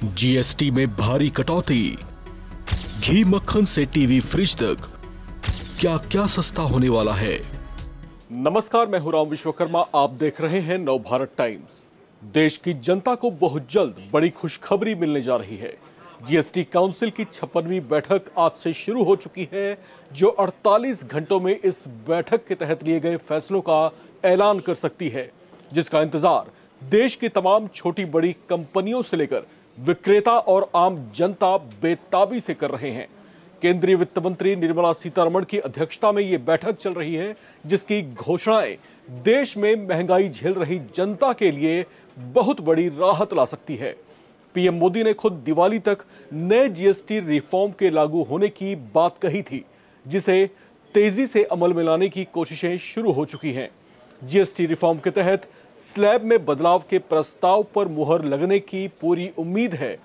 GST में भारी कटौती, घी मक्खन से टीवी फ्रिज तक क्या क्या सस्ता होने वाला है। नमस्कार, मैं हूं राम विश्वकर्मा। आप देख रहे हैं नवभारत टाइम्स। देश की जनता को बहुत जल्द बड़ी खुशखबरी मिलने जा रही है। जीएसटी काउंसिल की 56वीं बैठक आज से शुरू हो चुकी है, जो 48 घंटों में इस बैठक के तहत लिए गए फैसलों का ऐलान कर सकती है, जिसका इंतजार देश की तमाम छोटी बड़ी कंपनियों से लेकर विक्रेता और आम जनता बेताबी से कर रहे हैं। केंद्रीय वित्त मंत्री निर्मला सीतारमण की अध्यक्षता में यह बैठक चल रही है, जिसकी घोषणाएं देश में महंगाई झेल रही जनता के लिए बहुत बड़ी राहत ला सकती है। पीएम मोदी ने खुद दिवाली तक नए जीएसटी रिफॉर्म के लागू होने की बात कही थी, जिसे तेजी से अमल में लाने की कोशिशें शुरू हो चुकी हैं। जीएसटी रिफॉर्म के तहत स्लैब में बदलाव के प्रस्ताव पर मुहर लगने की पूरी उम्मीद है।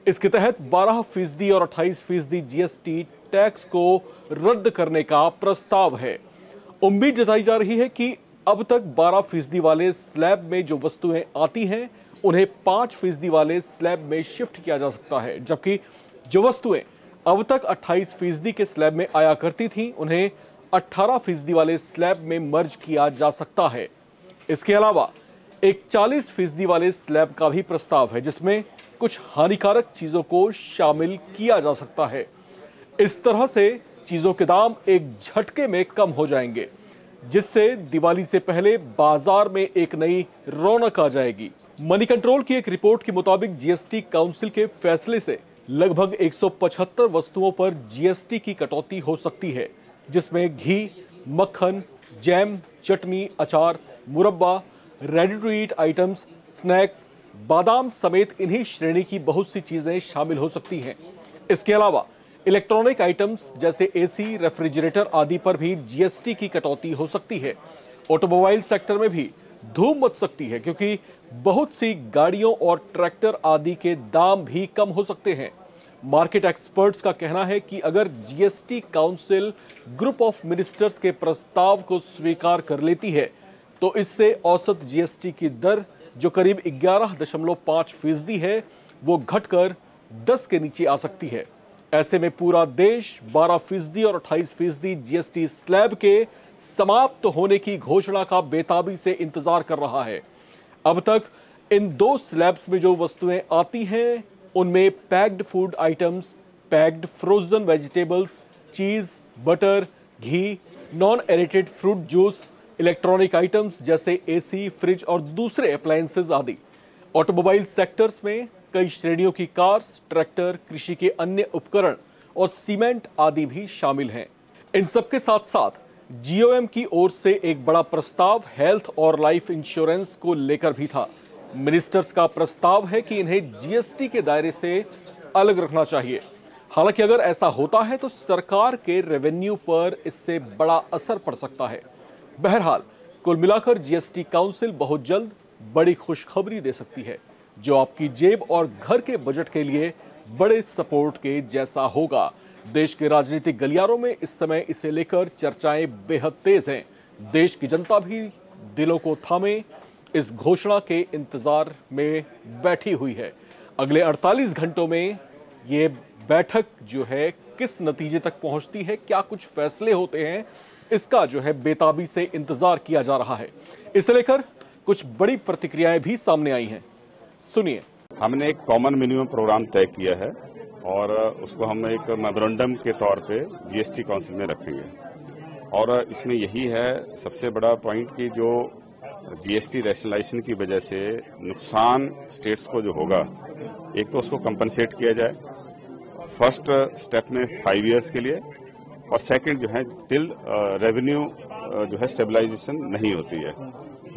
इसके तहत 12% और 28% जीएसटी टैक्स को रद्द करने का प्रस्ताव है। उम्मीद जताई जा रही है कि अब तक 12% वाले स्लैब में जो वस्तुएं आती हैं, उन्हें 5% वाले स्लैब में शिफ्ट किया जा सकता है, जबकि जो वस्तुएं अब तक 28% के स्लैब में आया करती थीं, उन्हें 18% वाले स्लैब में मर्ज किया जा सकता है। इसके अलावा एक 40% वाले स्लैब का भी प्रस्ताव है, जिसमें कुछ हानिकारक चीजों को शामिल किया जा सकता है। इस तरह से चीजों के दाम एक झटके में कम हो जाएंगे, जिससे दिवाली से पहले बाजार में एक नई रौनक आ जाएगी। मनी कंट्रोल की एक रिपोर्ट के मुताबिक जीएसटी काउंसिल के फैसले से लगभग 175 वस्तुओं पर जीएसटी की कटौती हो सकती है, जिसमें घी, मक्खन, जैम, चटनी, अचार, मुरब्बा, ready to eat items, snacks, बादाम समेत इन्हीं श्रेणी की बहुत सी चीजें शामिल हो सकती हैं। इसके अलावा इलेक्ट्रॉनिक आइटम्स जैसे एसी, रेफ्रिजरेटर आदि पर भी जीएसटी की कटौती हो सकती है। ऑटोमोबाइल सेक्टर में भी धूम मच सकती है, क्योंकि बहुत सी गाड़ियों और ट्रैक्टर आदि के दाम भी कम हो सकते हैं। मार्केट एक्सपर्ट्स का कहना है कि अगर GST council group of ministers के प्रस्ताव को स्वीकार कर लेती है, तो इससे औसत जीएसटी की दर, जो करीब 11.5% है, वो घटकर 10 के नीचे आ सकती है। ऐसे में पूरा देश 12% और 28% जीएसटी स्लैब के समाप्त होने की घोषणा का बेताबी से इंतजार कर रहा है। अब तक इन दो स्लैब्स में जो वस्तुएं आती हैं, उनमें packed food items, packed frozen vegetables, cheese, butter, घी, non aerated fruit juice, electronic items जैसे एसी, फ्रिज और दूसरे अप्लायंसेज आदि। ऑटोमोबाइल सेक्टर्स में कई श्रेणियों की कार्स, ट्रैक्टर, कृषि के अन्य उपकरण और सीमेंट आदि भी शामिल हैं। इन सबके साथ साथ जीओएम की ओर से एक बड़ा प्रस्ताव हेल्थ और लाइफ इंश्योरेंस को लेकर भी था। मिनिस्टर्स का प्रस्ताव है कि इन्हें जीएसटी के दायरे से अलग रखना चाहिए। हालांकि अगर ऐसा होता है तो सरकार के रेवेन्यू पर इससे बड़ा असर पड़ सकता है। बहरहाल, कुल मिलाकर जीएसटी काउंसिल बहुत जल्द बड़ी खुशखबरी दे सकती है, जो आपकी जेब और घर के बजट के लिए बड़े सपोर्ट के जैसा होगा। देश के राजनीतिक गलियारों में इस समय इसे लेकर चर्चाएं बेहद तेज हैं। देश की जनता भी दिलों को थामे इस घोषणा के इंतजार में बैठी हुई है। अगले 48 घंटों में ये बैठक जो है किस नतीजे तक पहुंचती है, क्या कुछ फैसले होते हैं, इसका जो है बेताबी से इंतजार किया जा रहा है। इसे लेकर कुछ बड़ी प्रतिक्रियाएं भी सामने आई हैं, सुनिए। हमने एक कॉमन मिनिमम प्रोग्राम तय किया है और उसको हम एक मेमोरेंडम के तौर पे जीएसटी काउंसिल में रखेंगे। और इसमें यही है सबसे बड़ा पॉइंट कि जो जीएसटी रैशनलाइजेशन की वजह से नुकसान स्टेट्स को जो होगा, एक तो उसको कंपनसेट किया जाए फर्स्ट स्टेप में 5 इयर्स के लिए, और सेकंड जो है टिल रेवेन्यू जो है स्टेबलाइजेशन नहीं होती है।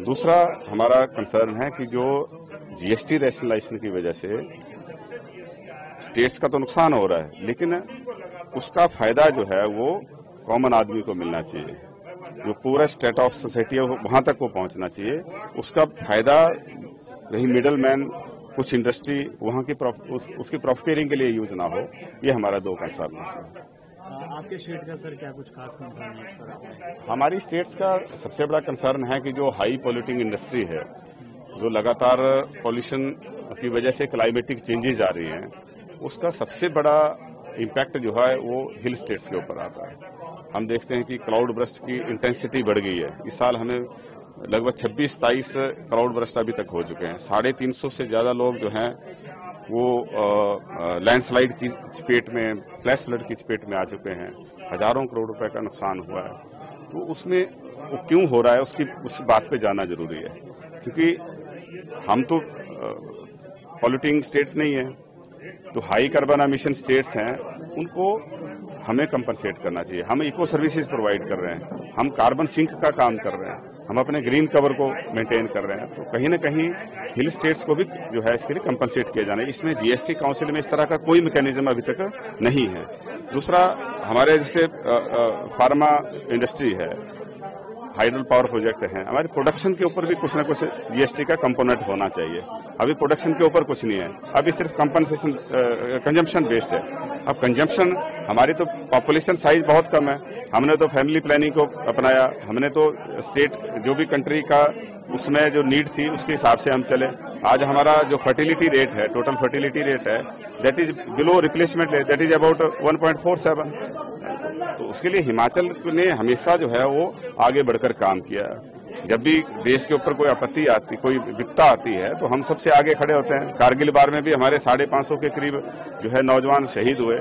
दूसरा हमारा कंसर्न है कि जो जीएसटी रैशनलाइजेशन की वजह से स्टेट्स का तो नुकसान हो रहा है, लेकिन उसका फायदा जो है वो कॉमन आदमी को मिलना चाहिए। जो पूरा स्टेट ऑफ सोसाइटी है वहां तक वो पहुंचना चाहिए। उसका फायदा कहीं मिडल मैन, कुछ इंडस्ट्री वहां की उसकी प्रॉफिटिंग के लिए यूज ना हो। ये हमारा 2 कंसर्न है। आपके स्टेट का सर क्या कुछ खास कंसर्न है इस पर? हमारी स्टेट्स का सबसे बड़ा कंसर्न है कि जो हाई पॉल्यूटिंग इंडस्ट्री है, जो लगातार पॉल्यूशन की वजह से क्लाइमेटिक चेंजेस आ रही हैं, उसका सबसे बड़ा इम्पैक्ट जो है वो हिल स्टेट्स के ऊपर आता है। हम देखते हैं कि क्लाउड बर्स्ट की इंटेंसिटी बढ़ गई है। इस साल हमें लगभग 26-27 क्लाउड बर्स्ट अभी तक हो चुके हैं। 350 से ज्यादा लोग जो हैं वो लैंडस्लाइड की चपेट में, फ्लैश फ्लड की चपेट में आ चुके हैं। हजारों करोड़ रुपए का नुकसान हुआ है। तो उसमें वो क्यों हो रहा है उस बात पे जाना जरूरी है, क्योंकि हम तो पॉल्यूटिंग स्टेट नहीं है, तो हाई कार्बन एमिशन स्टेट्स हैं, उनको हमें कंपनसेट करना चाहिए। हम इको सर्विसेज प्रोवाइड कर रहे हैं, हम कार्बन सिंक का काम कर रहे हैं, हम अपने ग्रीन कवर को मेंटेन कर रहे हैं। तो कहीं न कहीं हिल स्टेट्स को भी जो है इसके लिए कंपनसेट किया जाना है। इसमें जीएसटी काउंसिल में इस तरह का कोई मैकेनिज्म अभी तक नहीं है। दूसरा, हमारे जैसे फार्मा इंडस्ट्री है, हाइड्रो पावर प्रोजेक्ट हैं, हमारे प्रोडक्शन के ऊपर भी कुछ न कुछ जीएसटी का कंपोनेंट होना चाहिए। अभी प्रोडक्शन के ऊपर कुछ नहीं है, अभी सिर्फ कंपनसेशन कंजम्पशन बेस्ड है। अब कंजम्पशन, हमारी तो पॉपुलेशन साइज बहुत कम है, हमने तो फैमिली प्लानिंग को अपनाया, हमने तो स्टेट जो भी कंट्री का उसमें जो नीड थी उसके हिसाब से हम चले। आज हमारा जो फर्टिलिटी रेट है, टोटल फर्टिलिटी रेट है, that is below replacement rate, that is about 1.47। तो उसके लिए हिमाचल ने हमेशा जो है वो आगे बढ़कर काम किया। जब भी देश के ऊपर कोई आपत्ति आती, कोई विपत्ता आती है, तो हम सबसे आगे खड़े होते हैं। कारगिल वार में भी हमारे 550 के करीब जो है नौजवान शहीद हुए,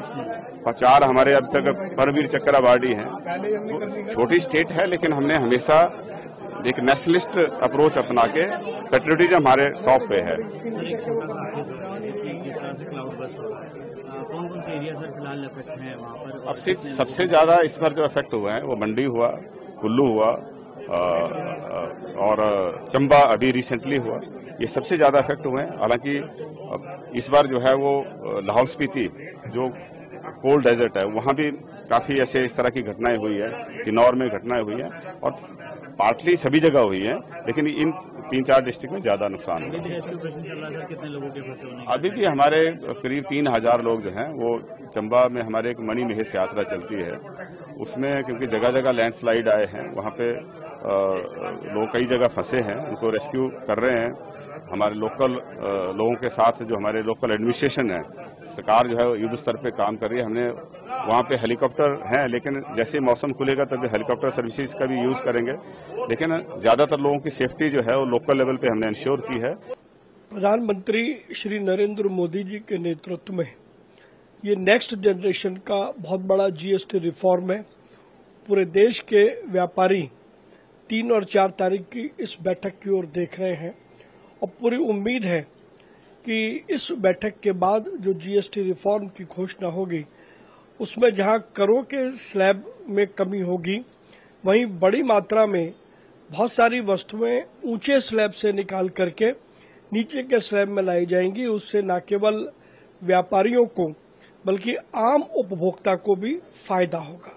4 हमारे अब तक परमवीर चक्र अवार्डी हैं। तो छोटी स्टेट है, लेकिन हमने हमेशा एक नेशनलिस्ट अप्रोच अपना के पेट्रियोटिज्म हमारे टॉप पे है। कौन कौन से एरिया सर फिलहाल इफेक्ट है वहाँ पर? अब सबसे ज्यादा इस बार जो इफेक्ट हुए हैं वो मंडी हुआ, कुल्लू हुआ और चंबा अभी रिसेंटली हुआ, ये सबसे ज्यादा इफेक्ट हुए हैं। हालांकि इस बार जो है वो लाहौल स्पीति जो कोल्ड डेजर्ट है, वहां भी काफी ऐसे इस तरह की घटनाएं हुई है, किन्नौर में घटनाएं हुई है और पार्टली सभी जगह हुई है, लेकिन इन 3-4 डिस्ट्रिक्ट में ज्यादा नुकसान हुआ। कितने लोगों के फंसे होने? अभी भी हमारे करीब 3000 लोग जो हैं वो चंबा में हमारे एक मणि महेश यात्रा चलती है, उसमें क्योंकि जगह जगह लैंडस्लाइड आए हैं, वहाँ पे लोग कई जगह फंसे हैं, उनको रेस्क्यू कर रहे हैं। हमारे लोकल लोगों के साथ जो हमारे लोकल एडमिनिस्ट्रेशन है, सरकार जो है युद्ध स्तर पे काम कर रही है। हमने वहाँ पे हेलीकॉप्टर हैं, लेकिन जैसे मौसम खुलेगा तभी हेलीकॉप्टर सर्विसेज का भी यूज करेंगे, लेकिन ज्यादातर लोगों की सेफ्टी जो है वो लोकल लेवल पे हमने इंश्योर की है। प्रधानमंत्री श्री नरेंद्र मोदी जी के नेतृत्व में ये नेक्स्ट जनरेशन का बहुत बड़ा जीएसटी रिफॉर्म है। पूरे देश के व्यापारी 3 और 4 तारीख की इस बैठक की ओर देख रहे हैं और पूरी उम्मीद है कि इस बैठक के बाद जो जीएसटी रिफॉर्म की घोषणा होगी उसमें जहां करों के स्लैब में कमी होगी, वहीं बड़ी मात्रा में बहुत सारी वस्तुएं ऊंचे स्लैब से निकाल करके नीचे के स्लैब में लाई जाएंगी। उससे न केवल व्यापारियों को बल्कि आम उपभोक्ता को भी फायदा होगा।